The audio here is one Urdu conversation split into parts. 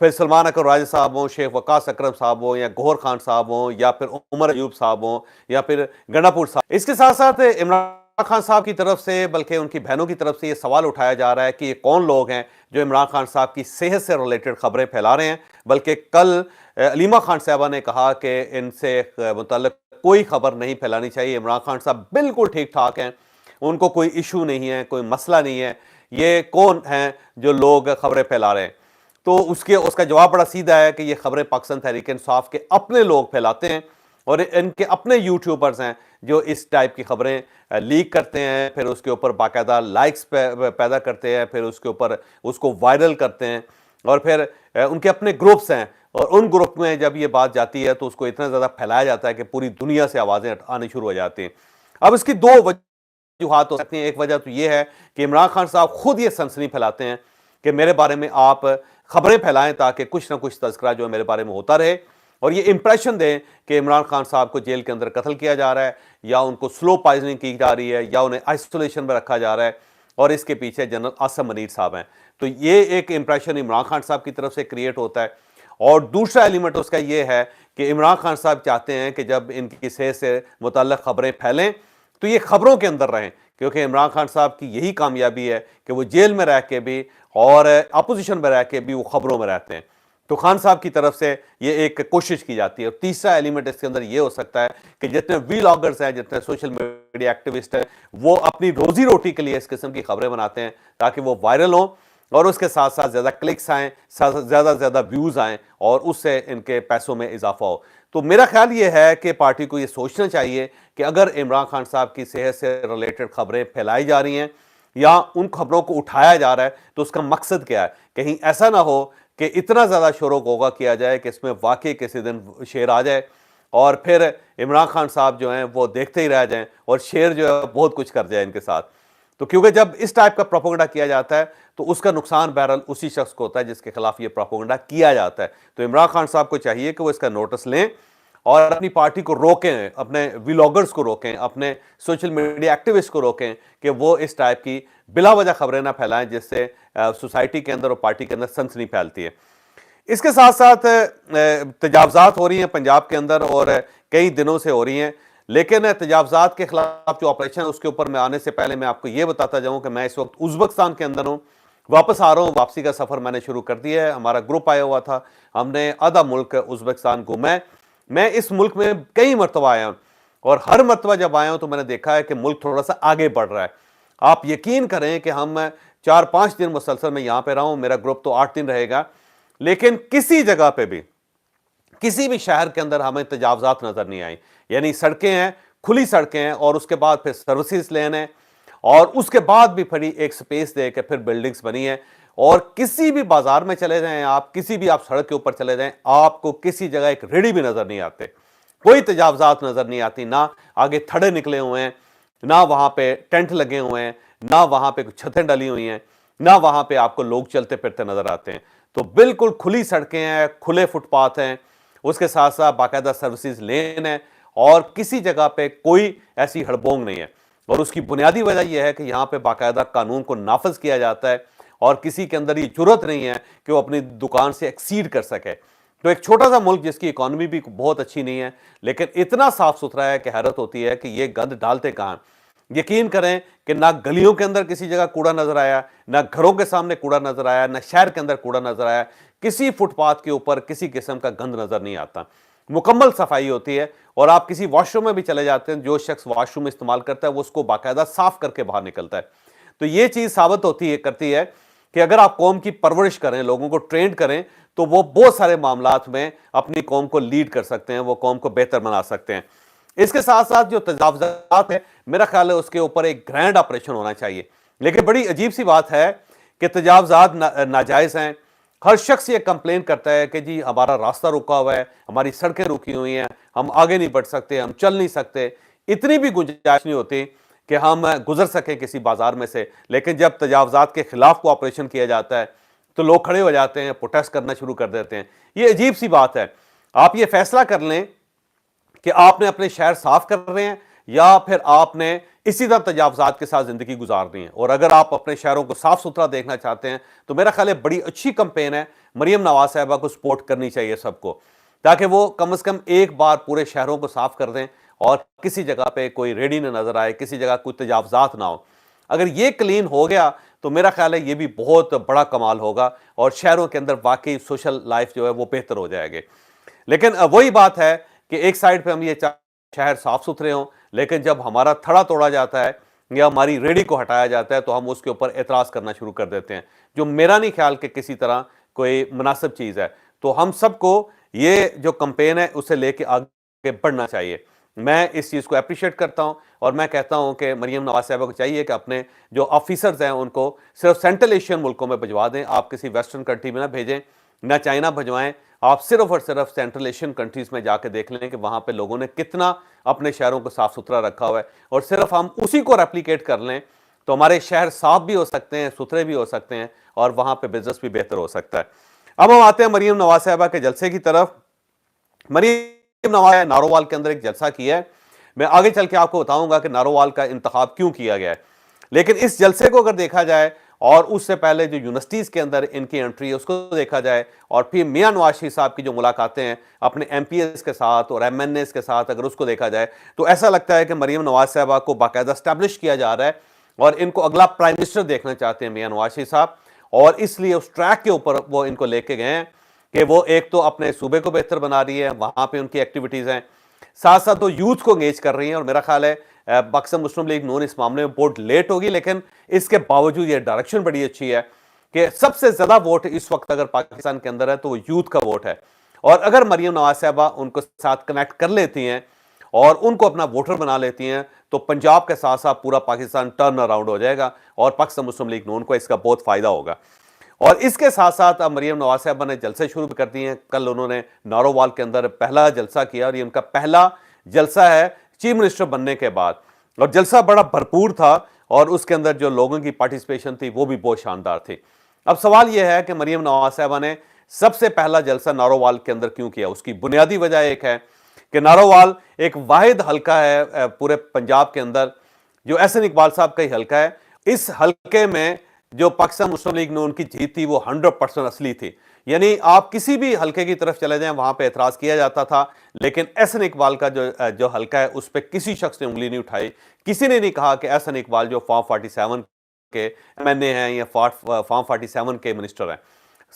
پھر سلمان اکر راجہ صاحب ہوں، شیخ وقاص اکرم صاحب ہوں، یا گوہر خان صاحب ہوں، یا پھر عمر ایوب صاحب ہوں، یا پھر گنڈا پور صاحب. اس کے ساتھ ساتھ عمران خان صاحب کی طرف سے بلکہ ان کی بہنوں کی طرف سے یہ سوال اٹھایا جا رہا ہے کہ یہ کون لوگ ہیں جو عمران خان صاحب کی صحت سے ریلیٹڈ خبریں پھیلا رہے ہیں. بلکہ کل علیمہ خان صاحبہ نے کہا کہ ان سے متعلق کوئی خبر نہیں پھیلانی چاہیے، عمران خان صاحب بالکل ٹھیک ٹھاک ہیں، ان کو کوئی ایشو نہیں ہے، کوئی مسئلہ نہیں ہے، یہ کون ہیں جو لوگ خبریں پھیلا رہے ہیں. تو اس کا جواب بڑا سیدھا ہے کہ یہ خبریں پاکستان تحریک انصاف کے اپنے لوگ پھیلاتے ہیں، اور ان کے اپنے یوٹیوبرز ہیں جو اس ٹائپ کی خبریں لیک کرتے ہیں، پھر اس کے اوپر باقاعدہ لائکس پیدا کرتے ہیں، پھر اس کے اوپر اس کو وائرل کرتے ہیں، اور پھر ان کے اپنے گروپس ہیں، اور ان گروپ میں جب یہ بات جاتی ہے تو اس کو اتنا زیادہ پھیلایا جاتا ہے کہ پوری دنیا سے آوازیں آنی شروع ہو جاتی ہیں. اب اس کی دو وجوہات ہو سکتی ہیں. ایک وجہ تو یہ ہے کہ عمران خان صاحب خود یہ سنسنی پھیلاتے ہیں کہ میرے بارے میں آپ خبریں پھیلائیں تاکہ کچھ نہ کچھ تذکرہ جو ہے میرے بارے میں ہوتا رہے، اور یہ امپریشن دیں کہ عمران خان صاحب کو جیل کے اندر قتل کیا جا رہا ہے، یا ان کو سلو پائزننگ کی جا رہی ہے، یا انہیں آئسولیشن میں رکھا جا رہا ہے، اور اس کے پیچھے جنرل عاصم منیر صاحب ہیں. تو یہ ایک امپریشن عمران خان صاحب کی طرف سے کریٹ ہوتا ہے. اور دوسرا ایلیمنٹ اس کا یہ ہے کہ عمران خان صاحب چاہتے ہیں کہ جب ان کی صحت سے متعلق خبریں پھیلیں تو یہ خبروں کے اندر رہیں، کیونکہ عمران خان صاحب کی یہی کامیابی ہے کہ وہ جیل میں رہ کے بھی اور اپوزیشن میں رہ کے بھی وہ خبروں میں رہتے ہیں. تو خان صاحب کی طرف سے یہ ایک کوشش کی جاتی ہے. اور تیسرا ایلیمنٹ اس کے اندر یہ ہو سکتا ہے کہ جتنے ویلاگرز ہیں، جتنے سوشل میڈیا ایکٹیوسٹ ہیں، وہ اپنی روزی روٹی کے لیے اس قسم کی خبریں بناتے ہیں تاکہ وہ وائرل ہوں، اور اس کے ساتھ ساتھ زیادہ کلکس آئیں، زیادہ ویوز آئیں، اور اس سے ان کے پیسوں میں اضافہ ہو. تو میرا خیال یہ ہے کہ پارٹی کو یہ سوچنا چاہیے کہ اگر عمران خان صاحب کی صحت سے ریلیٹڈ خبریں پھیلائی جا رہی ہیں یا ان خبروں کو اٹھایا جا رہا ہے تو اس کا مقصد کیا ہے. کہیں ایسا نہ ہو کہ اتنا زیادہ شور و غوغا کیا جائے کہ اس میں واقعی کسی دن شیر آ جائے اور پھر عمران خان صاحب جو ہیں وہ دیکھتے ہی رہ جائیں اور شیر جو ہے بہت کچھ کر جائے ان کے ساتھ. تو کیونکہ جب اس ٹائپ کا پروپیگنڈا کیا جاتا ہے تو اس کا نقصان بہرحال اسی شخص کو ہوتا ہے جس کے خلاف یہ پروپیگنڈا کیا جاتا ہے. تو عمران خان صاحب کو چاہیے کہ وہ اس کا نوٹس لیں اور اپنی پارٹی کو روکیں، اپنے ویلاگرز کو روکیں، اپنے سوشل میڈیا ایکٹیوسٹ کو روکیں کہ وہ اس ٹائپ کی بلا وجہ خبریں نہ پھیلائیں جس سے سوسائٹی کے اندر اور پارٹی کے اندر سنسنی پھیلتی ہے. اس کے ساتھ ساتھ تجاوزات ہو رہی ہیں پنجاب کے اندر اور کئی دنوں سے ہو رہی ہیں، لیکن تجاوزات کے خلاف جو آپریشن ہے اس کے اوپر میں آنے سے پہلے میں آپ کو یہ بتاتا جاؤں کہ میں اس وقت ازبکستان کے اندر ہوں، واپس آ رہا ہوں. واپسی کا سفر میں نے شروع کر دیا ہے. ہمارا گروپ آیا ہوا تھا، ہم نے آدھا ملک ازبکستان گھوما ہے. میں اس ملک میں کئی مرتبہ آیا ہوں اور ہر مرتبہ جب آیا ہوں تو میں نے دیکھا ہے کہ ملک تھوڑا سا آگے بڑھ رہا ہے. آپ یقین کریں کہ ہم 4-5 دن مسلسل میں یہاں پہ رہا ہوں، میرا گروپ تو 8 دن رہے گا، لیکن کسی جگہ پہ بھی کسی بھی شہر کے اندر ہمیں تجاوزات نظر نہیں آئی. یعنی سڑکیں ہیں، کھلی سڑکیں ہیں، اور اس کے بعد پھر سروسز لین ہے، اور اس کے بعد بھی پھر ایک سپیس دے کے پھر بلڈنگز بنی ہیں. اور کسی بھی بازار میں چلے جائیں آپ، کسی بھی آپ سڑک کے اوپر چلے جائیں، آپ کو کسی جگہ ایک ریڑھی بھی نظر نہیں آتے، کوئی تجاوزات نظر نہیں آتی. نہ آگے تھڑے نکلے ہوئے ہیں، نہ وہاں پہ ٹینٹ لگے ہوئے ہیں، نہ وہاں پہ چھتیں ڈلی ہوئی ہیں، نہ وہاں پہ آپ کو لوگ چلتے پھرتے نظر آتے ہیں. تو بالکل کھلی سڑکیں ہیں، کھلے فٹ پاتھ ہیں، اس کے ساتھ ساتھ باقاعدہ سروسز لین ہے، اور کسی جگہ پہ کوئی ایسی ہڑبونگ نہیں ہے. اور اس کی بنیادی وجہ یہ ہے کہ یہاں پہ باقاعدہ قانون کو نافذ کیا جاتا ہے اور کسی کے اندر یہ جرت نہیں ہے کہ وہ اپنی دکان سے ایکسیڈ کر سکے. تو ایک چھوٹا سا ملک جس کی اکانومی بھی بہت اچھی نہیں ہے لیکن اتنا صاف ستھرا ہے کہ حیرت ہوتی ہے کہ یہ گند ڈالتے کہاں. یقین کریں کہ نہ گلیوں کے اندر کسی جگہ کوڑا نظر آیا، نہ گھروں کے سامنے کوڑا نظر آیا، نہ شہر کے اندر کوڑا نظر آیا، کسی فٹ پاتھ کے اوپر کسی قسم کا گند نظر نہیں آتا. مکمل صفائی ہوتی ہے، اور آپ کسی واش روم میں بھی چلے جاتے ہیں، جو شخص واش روم استعمال کرتا ہے وہ اس کو باقاعدہ صاف کر کے باہر نکلتا ہے. تو یہ چیز ثابت کرتی ہے کہ اگر آپ قوم کی پرورش کریں، لوگوں کو ٹرینڈ کریں، تو وہ بہت سارے معاملات میں اپنی قوم کو لیڈ کر سکتے ہیں، وہ قوم کو بہتر بنا سکتے ہیں. اس کے ساتھ ساتھ جو تجاوزات ہے میرا خیال ہے اس کے اوپر ایک گرینڈ آپریشن ہونا چاہیے. لیکن بڑی عجیب سی بات ہے کہ تجاوزات ناجائز ہیں. ہر شخص یہ کمپلین کرتا ہے کہ جی ہمارا راستہ رکا ہوا ہے، ہماری سڑکیں رکی ہوئی ہیں، ہم آگے نہیں بڑھ سکتے، ہم چل نہیں سکتے. اتنی بھی گنجائش نہیں ہوتی کہ ہم گزر سکیں کسی بازار میں سے. لیکن جب تجاوزات کے خلاف کو آپریشن کیا جاتا ہے تو لوگ کھڑے ہو جاتے ہیں، پروٹیسٹ کرنا شروع کر دیتے ہیں. یہ عجیب سی بات ہے. آپ یہ فیصلہ کر لیں کہ آپ نے اپنے شہر صاف کر رہے ہیں یا پھر آپ نے اسی طرح تجاوزات کے ساتھ زندگی گزارنی ہے. اور اگر آپ اپنے شہروں کو صاف ستھرا دیکھنا چاہتے ہیں تو میرا خیال ہے بڑی اچھی کمپین ہے, مریم نواز صاحبہ کو سپورٹ کرنی چاہیے سب کو, تاکہ وہ کم از کم ایک بار پورے شہروں کو صاف کر دیں اور کسی جگہ پہ کوئی ریڑھی نہ نظر آئے, کسی جگہ کوئی تجاوزات نہ ہو. اگر یہ کلین ہو گیا تو میرا خیال ہے یہ بھی بہت بڑا کمال ہوگا اور شہروں کے اندر واقعی سوشل لائف جو ہے وہ بہتر ہو جائے گی. لیکن وہی بات ہے کہ ایک سائڈ پہ ہم یہ شہر صاف ستھرے ہوں, لیکن جب ہمارا تھڑا توڑا جاتا ہے یا ہماری ریڑھی کو ہٹایا جاتا ہے تو ہم اس کے اوپر اعتراض کرنا شروع کر دیتے ہیں, جو میرا نہیں خیال کہ کسی طرح کوئی مناسب چیز ہے. تو ہم سب کو یہ جو کمپین ہے اسے لے کے آگے بڑھنا چاہیے. میں اس چیز کو اپریشیٹ کرتا ہوں اور میں کہتا ہوں کہ مریم نواز صاحبہ کو چاہیے کہ اپنے جو آفیسرز ہیں ان کو صرف سینٹرل ایشین ملکوں میں بھجوا دیں, آپ کسی ویسٹرن کنٹری میں نہ بھیجیں, نہ چائنا بھجوائیں. آپ صرف اور صرف سینٹرل ایشین کنٹریز میں جا کے دیکھ لیں کہ وہاں پہ لوگوں نے کتنا اپنے شہروں کو صاف ستھرا رکھا ہوا ہے, اور صرف ہم اسی کو ریپلیکیٹ کر لیں تو ہمارے شہر صاف بھی ہو سکتے ہیں, ستھرے بھی ہو سکتے ہیں, اور وہاں پہ بزنس بھی بہتر ہو سکتا ہے. اب ہم آتے ہیں مریم نواز صاحبہ کے جلسے کی طرف. مریم نواز نے نارووال کے اندر ایک جلسہ کیا ہے. میں آگے چل کے آپ کو بتاؤں گا کہ نارووال کا انتخاب کیوں کیا گیا ہے, لیکن اس جلسے کو اگر دیکھا جائے اور اس سے پہلے جو یونیورسٹیز کے اندر ان کی انٹری ہے اس کو دیکھا جائے, اور پھر میاں نواز شریف صاحب کی جو ملاقاتیں ہیں اپنے ایم پی ایز کے ساتھ اور ایم این ایز کے ساتھ, اگر اس کو دیکھا جائے تو ایسا لگتا ہے کہ مریم نواز صاحبہ کو باقاعدہ اسٹیبلش کیا جا رہا ہے اور ان کو اگلا پرائم منسٹر دیکھنا چاہتے ہیں میاں نواز شریف صاحب. اور اس لیے اس ٹریک کے اوپر وہ ان کو لے کے گئے ہیں کہ وہ ایک تو اپنے صوبے کو بہتر بنا رہی ہے, وہاں پہ ان کی ایکٹیویٹیز ہیں, ساتھ ساتھ وہ یوتھ کو انگیج کر رہی ہیں. اور میرا خیال ہے پاکستان مسلم لیگ نون اس معاملے میں بہت لیٹ ہوگی, لیکن اس کے باوجود یہ ڈائریکشن بڑی اچھی ہے کہ سب سے زیادہ ووٹ اس وقت اگر پاکستان کے اندر ہے تو وہ یوتھ کا ووٹ ہے. اور اگر مریم نواز صاحبہ ان کو ساتھ کنیکٹ کر لیتی ہیں اور ان کو اپنا ووٹر بنا لیتی ہیں تو پنجاب کے ساتھ ساتھ پورا پاکستان ٹرن اراؤنڈ ہو جائے گا اور پاکستان مسلم لیگ نون کو اس کا بہت فائدہ ہوگا. اور اس کے ساتھ ساتھ اب مریم نواز صاحبہ نے جلسے شروع کر دیے ہیں. کل انہوں نے نارووال کے اندر پہلا جلسہ کیا اور یہ ان کا پہلا جلسہ ہے چیف منسٹر بننے کے بعد, اور جلسہ بڑا بھرپور تھا اور اس کے اندر جو لوگوں کی پارٹیسپیشن تھی وہ بھی بہت شاندار تھی. اب سوال یہ ہے کہ مریم نواز صاحبہ نے سب سے پہلا جلسہ نارووال کے اندر کیوں کیا. اس کی بنیادی وجہ ایک ہے کہ نارووال ایک واحد حلقہ ہے پورے پنجاب کے اندر جو احسن اقبال صاحب کا ہی حلقہ ہے. اس حلقے میں جو پاکستان مسلم لیگ نون کی جیت تھی وہ 100% اصلی تھی. یعنی آپ کسی بھی حلقے کی طرف چلے جائیں وہاں پہ اعتراض کیا جاتا تھا, لیکن احسن اقبال کا جو حلقہ ہے اس پہ کسی شخص نے انگلی نہیں اٹھائی. کسی نے نہیں کہا کہ احسن اقبال جو فارم 47 کے ایم این اے ہیں یا فارم 47 کے منسٹر ہیں,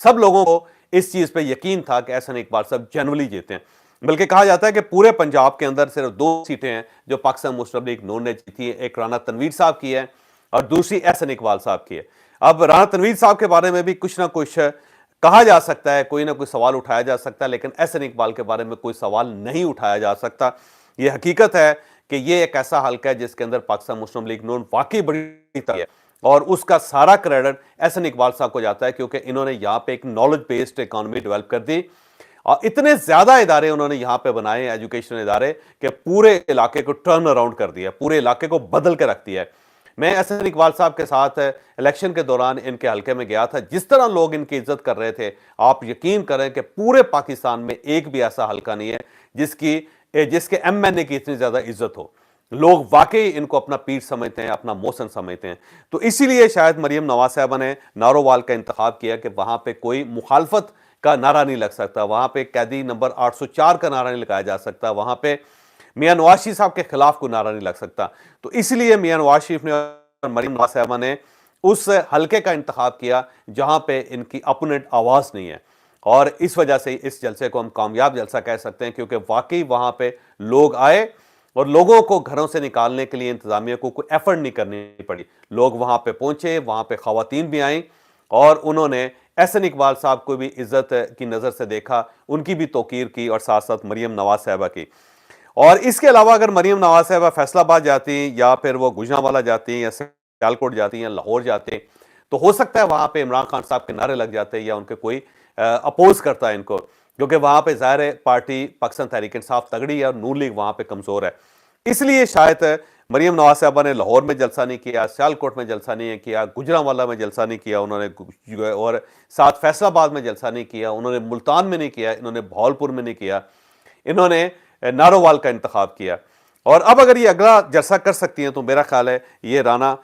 سب لوگوں کو اس چیز پہ یقین تھا کہ احسن اقبال صاحب جنرلی جیتے ہیں. بلکہ کہا جاتا ہے کہ پورے پنجاب کے اندر صرف 2 سیٹیں ہیں جو پاکستان مسلم لیگ نون نے جیتی ہے, ایک رانا تنویر صاحب کی ہے اور دوسری احسن اقبال صاحب کی ہے. اب رانا تنویر صاحب کے بارے میں بھی کچھ نہ کچھ کہا جا سکتا ہے, کوئی نہ کوئی سوال اٹھایا جا سکتا ہے, لیکن احسن اقبال کے بارے میں کوئی سوال نہیں اٹھایا جا سکتا. یہ حقیقت ہے کہ یہ ایک ایسا حلقہ ہے جس کے اندر پاکستان مسلم لیگ نون واقعی بڑی ہے اور اس کا سارا کریڈٹ احسن اقبال صاحب کو جاتا ہے, کیونکہ انہوں نے یہاں پہ ایک نالج بیسڈ اکانومی ڈیولپ کر دی اور اتنے زیادہ ادارے انہوں نے یہاں پہ بنائے ہیں, ایجوکیشن ادارے, کہ پورے علاقے کو ٹرن اراؤنڈ کر دیا, پورے علاقے کو بدل کے رکھ دیا ہے. میں احسن اقبال صاحب کے ساتھ الیکشن کے دوران ان کے حلقے میں گیا تھا. جس طرح لوگ ان کی عزت کر رہے تھے, آپ یقین کریں کہ پورے پاکستان میں ایک بھی ایسا حلقہ نہیں ہے جس کے ایم این اے کی اتنی زیادہ عزت ہو. لوگ واقعی ان کو اپنا پیر سمجھتے ہیں, اپنا محسن سمجھتے ہیں. تو اسی لیے شاید مریم نواز صاحبہ نے نارووال کا انتخاب کیا کہ وہاں پہ کوئی مخالفت کا نعرہ نہیں لگ سکتا, وہاں پہ قیدی نمبر 804 کا نعرہ نہیں لگایا جا سکتا, وہاں پہ میاں نواز شریف صاحب کے خلاف کوئی نعرہ نہیں لگ سکتا. تو اس لیے میاں نواز شریف نے اور مریم نواز صاحبہ نے اس حلقے کا انتخاب کیا جہاں پہ ان کی اپوننٹ آواز نہیں ہے, اور اس وجہ سے اس جلسے کو ہم کامیاب جلسہ کہہ سکتے ہیں, کیونکہ واقعی وہاں پہ لوگ آئے اور لوگوں کو گھروں سے نکالنے کے لیے انتظامیہ کو کوئی ایفرٹ نہیں کرنی پڑی. لوگ وہاں پہ پہنچے, وہاں پہ خواتین بھی آئیں اور انہوں نے احسن اقبال صاحب کو بھی عزت کی نظر سے دیکھا, ان کی بھی توقیر کی اور ساتھ ساتھ مریم نواز صاحبہ کی. اور اس کے علاوہ اگر مریم نواز صاحبہ فیصل آباد جاتی ہیں یا پھر وہ گوجرانوالہ جاتی ہیں یا سیالکوٹ جاتی ہیں یا لاہور جاتے ہیں تو ہو سکتا ہے وہاں پہ عمران خان صاحب کے نعرے لگ جاتے ہیں یا ان کے کوئی اپوز کرتا ہے ان کو, کیونکہ وہاں پہ ظاہر ہے پارٹی پاکستان تحریک انصاف تگڑی ہے اور نون لیگ وہاں پہ کمزور ہے. اس لیے شاید مریم نواز صاحبہ نے لاہور میں جلسہ نہیں کیا, سیالکوٹ میں جلسہ نہیں کیا, گوجرانوالہ میں جلسہ نہیں کیا انہوں نے, اور ساتھ فیصل آباد میں جلسہ نہیں کیا انہوں نے, ملتان میں نہیں کیا انہوں نے, بہاولپور میں نہیں کیا انہوں نے, نارووال کا انتخاب کیا. اور اب اگر یہ اگلا جلسہ کر سکتی ہیں تو میرا خیال ہے یہ رانا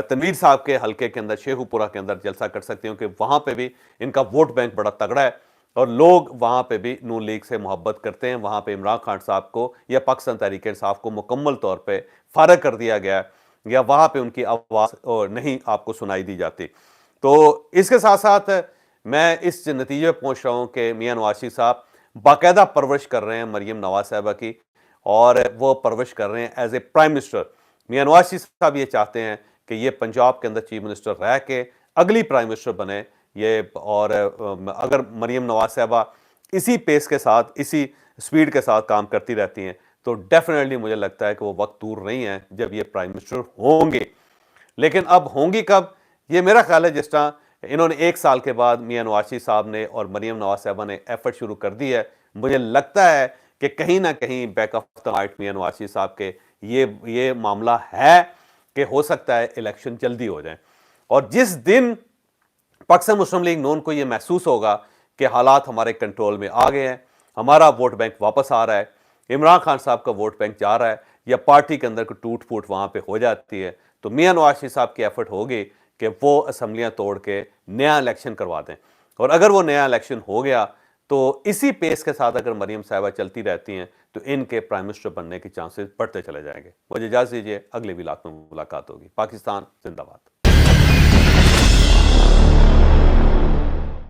تنویر صاحب کے حلقے کے اندر شیخو پورہ کے اندر جلسہ کر سکتی ہوں کہ وہاں پہ بھی ان کا ووٹ بینک بڑا تگڑا ہے اور لوگ وہاں پہ بھی نون لیگ سے محبت کرتے ہیں. وہاں پہ عمران خان صاحب کو یا پاکستان تحریک انصاف کو مکمل طور پہ فارغ کر دیا گیا ہے یا وہاں پہ ان کی آواز نہیں آپ کو سنائی دی جاتی. تو اس کے ساتھ ساتھ میں اس نتیجے پہ پہنچ رہا ہوں کہ میاں نواز شریف صاحب باقاعدہ پرورش کر رہے ہیں مریم نواز صاحبہ کی اور وہ پرورش کر رہے ہیں as a prime minister. Mian Nawaz Sharif صاحب یہ چاہتے ہیں کہ یہ پنجاب کے اندر چیف منسٹر رہ کے اگلی پرائم منسٹر بنے یہ. اور اگر مریم نواز صاحبہ اسی پیس کے ساتھ اسی سپیڈ کے ساتھ کام کرتی رہتی ہیں تو ڈیفینیٹلی مجھے لگتا ہے کہ وہ وقت دور نہیں ہے جب یہ پرائم منسٹر ہوں گے. لیکن اب ہوں گی کب؟ یہ میرا خیال ہے جس طرح انہوں نے 1 سال کے بعد میاں نواز شریف صاحب نے اور مریم نواز صاحبہ نے ایفرٹ شروع کر دی ہے, مجھے لگتا ہے کہ کہیں نہ کہیں back of the mind Mian Nawaz Sharif صاحب کے یہ معاملہ ہے کہ ہو سکتا ہے الیکشن جلدی ہو جائیں. اور جس دن پاکستان مسلم لیگ نون کو یہ محسوس ہوگا کہ حالات ہمارے کنٹرول میں آ گئے ہیں, ہمارا ووٹ بینک واپس آ رہا ہے, عمران خان صاحب کا ووٹ بینک جا رہا ہے یا پارٹی کے اندر کوئی ٹوٹ پھوٹ وہاں پہ ہو جاتی ہے, تو میاں نواز شریف صاحب کی ایفرٹ ہوگی کہ وہ اسمبلیاں توڑ کے نیا الیکشن کروا دیں. اور اگر وہ نیا الیکشن ہو گیا تو اسی پیس کے ساتھ اگر مریم صاحبہ چلتی رہتی ہیں تو ان کے پرائم منسٹر بننے کے چانسز بڑھتے چلے جائیں گے. مجھے اجازت دیجیے, اگلے ولاگ میں ملاقات ہوگی. پاکستان زندہ باد.